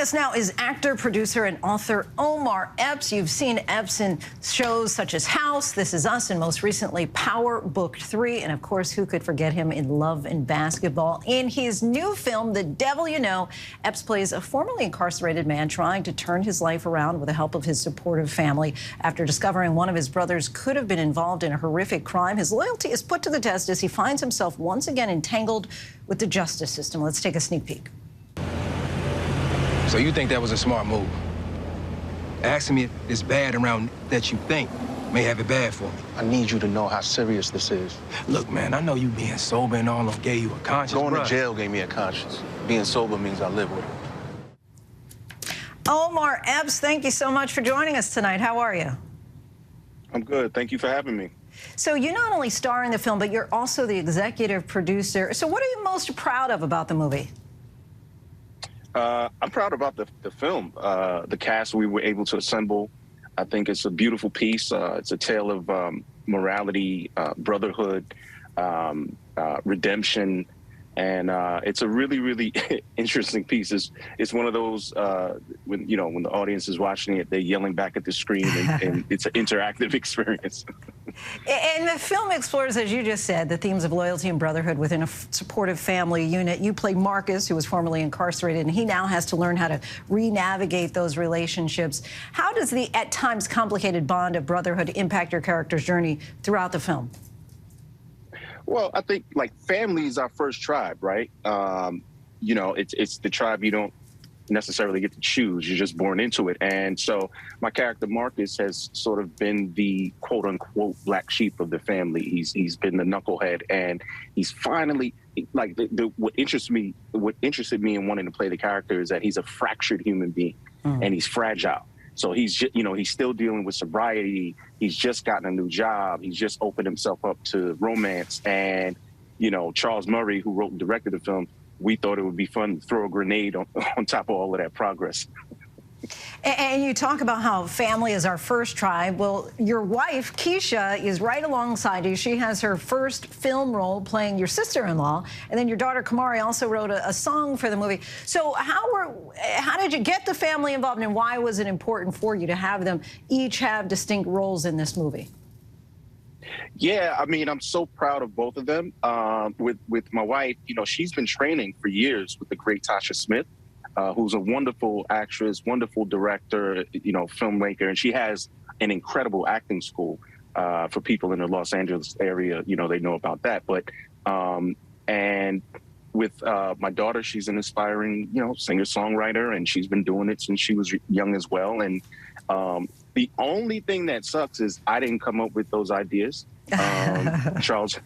us now is actor, producer, and author Omar Epps. You've seen Epps in shows such as House, This Is Us, and most recently Power Book 3. And of course, who could forget him in Love and Basketball? In his new film, The Devil You Know, Epps plays a formerly incarcerated man trying to turn his life around with the help of his supportive family. After discovering one of his brothers could have been involved in a horrific crime, his loyalty is put to the test as he finds himself once again entangled with the justice system. Let's take a sneak peek. So you think that was a smart move? Asking me if it's bad around that you think may have it bad for me. I need you to know how serious this is. Look, man, I know you being sober and all gave you a conscience. Going to jail gave me a conscience. Being sober means I live with it. Omar Epps, thank you so much for joining us tonight. How are you? I'm good. Thank you for having me. So you not only star in the film, but you're also the executive producer. So what are you most proud of about the movie? I'm proud about the film, the cast we were able to assemble. I think it's a beautiful piece. It's a tale of morality, brotherhood, redemption, and it's a really, really interesting piece. It's one of those when the audience is watching it, they're yelling back at the screen, and it's an interactive experience. And the film explores, as you just said, the themes of loyalty and brotherhood within a supportive family unit. You play Marcus, who was formerly incarcerated, and he now has to learn how to re-navigate those relationships. How does the, at times, complicated bond of brotherhood impact your character's journey throughout the film? Well, I think, like, family is our first tribe, right? It's the tribe you don't necessarily get to choose. You're just born into it. And so my character Marcus has sort of been the quote unquote black sheep of the family. He's been the knucklehead, and he's finally, like, what interested me in wanting to play the character is that he's a fractured human being, and he's fragile. So he's just, he's still dealing with sobriety. He's just gotten a new job. He's just opened himself up to romance. And, Charles Murray, who wrote and directed the film, we thought it would be fun to throw a grenade on top of all of that progress. And you talk about how family is our first tribe. Well, your wife, Keisha, is right alongside you. She has her first film role playing your sister-in-law. And then your daughter, Kamari, also wrote a song for the movie. So how did you get the family involved, and why was it important for you to have them each have distinct roles in this movie? Yeah, I mean, I'm so proud of both of them. With my wife, she's been training for years with the great Tasha Smith, who's a wonderful actress, wonderful director, filmmaker, and she has an incredible acting school for people in the Los Angeles area. They know about that. But and with my daughter, she's an aspiring, singer-songwriter, and she's been doing it since she was young as well. And the only thing that sucks is I didn't come up with those ideas. Charles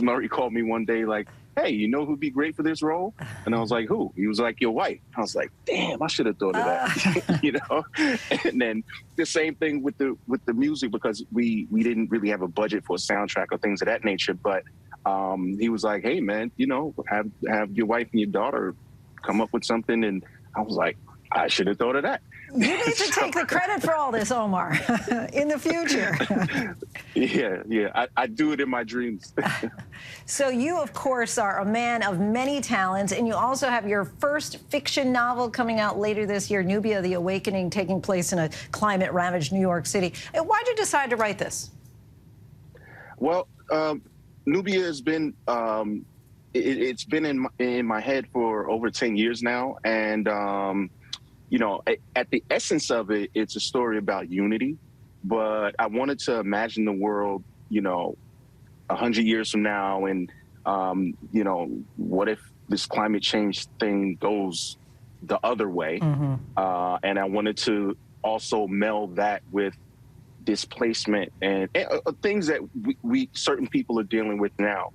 Murray called me one day like, hey, you know who'd be great for this role? And I was like, who? He was like, your wife. I was like, damn, I should have thought of that. And then the same thing with the music, because we didn't really have a budget for a soundtrack or things of that nature. But he was like, hey, man, have your wife and your daughter come up with something. And I was like, I should have thought of that. You need to take the credit for all this, Omar, in the future. Yeah, I do it in my dreams. So you, of course, are a man of many talents, and you also have your first fiction novel coming out later this year, Nubia, The Awakening, taking place in a climate-ravaged New York City. Why'd you decide to write this? Well, Nubia has been, it's been in my head for over 10 years now, and at the essence of it, it's a story about unity, but I wanted to imagine the world, 100 years from now, and, what if this climate change thing goes the other way? And I wanted to also meld that with displacement and things that certain people are dealing with now,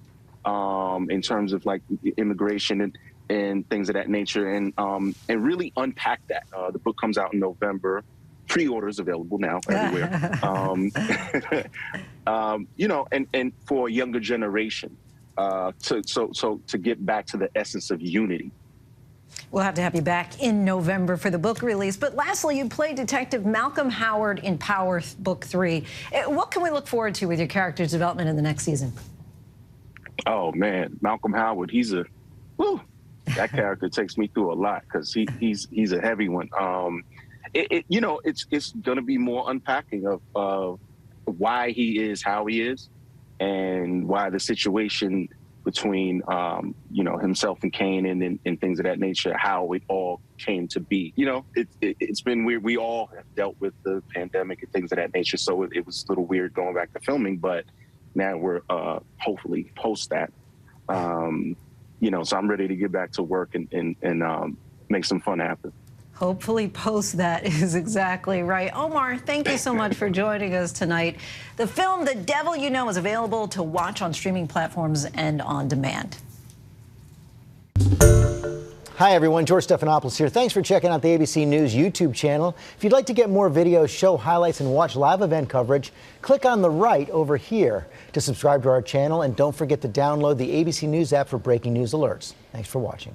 in terms of like immigration and things of that nature, and really unpack that. The book comes out in November. Pre-orders available now everywhere. And for a younger generation, to get back to the essence of unity. We'll have to have you back in November for the book release. But lastly, you play Detective Malcolm Howard in Power Book 3. What can we look forward to with your character's development in the next season? Oh man, Malcolm Howard, he's a That character takes me through a lot because he's a heavy one. You know, it's going to be more unpacking of why he is how he is, and why the situation between you know, himself and Kanan and things of that nature, how it all came to be. You know, it's been weird. We all have dealt with the pandemic and things of that nature, so it was a little weird going back to filming. But now we're hopefully post that. You know, so I'm ready to get back to work and make some fun happen. Hopefully post that is exactly right. Omar, thank you so much for joining us tonight. The film The Devil You Know is available to watch on streaming platforms and on demand. Hi everyone, George Stephanopoulos here. Thanks for checking out the ABC News YouTube channel. If you'd like to get more videos, show highlights, and watch live event coverage, click on the right over here to subscribe to our channel, and don't forget to download the ABC News app for breaking news alerts. Thanks for watching.